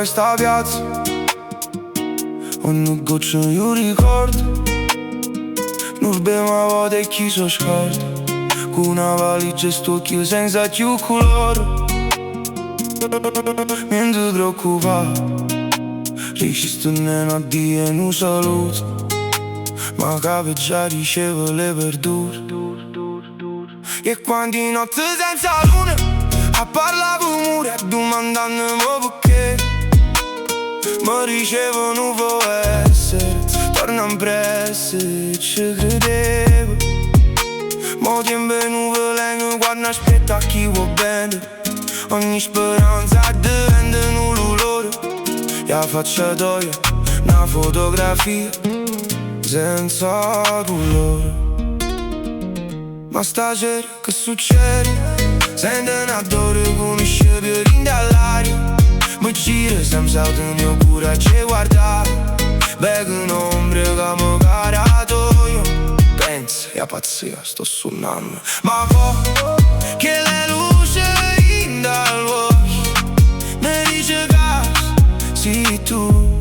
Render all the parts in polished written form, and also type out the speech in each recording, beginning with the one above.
sta piazza, ogni goccia è un ricordo. Non sbema vota e chi so scorda, con una valigia e sto chiuso senza più colore. Niente preoccupa, resisto a dire un saluto, ma capo già riceve le verdure. E quanti notti senza luna a parlare con il muro e domandandomi perché mi ricevono può essere, torna impresso e ci credevo. Mo' tempo non veleno quando aspetta chi vuol bene, ogni speranza diventa un dolore. La faccia d'oia, una fotografia senza colore. Ma stasera che succede? Sento una dore come sciapirin dall'aria. Mi gira senza il mio coraggio e guardare, becco un'ombra che mi caratoio. Pensa, è pazzia, sto suonando. Ma poi che le luci in dall'occhio mi dice che sei tu,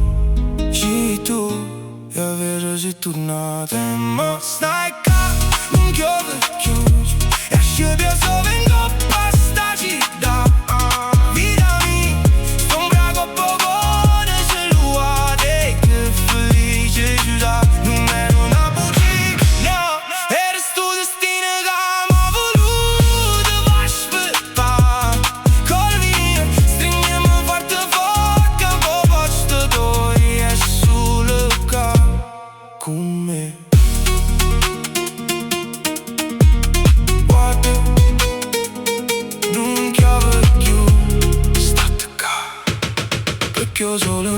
e vedo sei tornata. Ma stai qua, non chiove chiuso, e scemi a sove in coppa sta città. Vita mia, sombra con poco ne se luate, che felice ci dà, non è una bugia, no. E resto destino che m'ha voluto va aspettare. Colmi, stringiamo forte forte, un po' posto toi e solo qua con me. Non chiave più, state qua, perché ho solo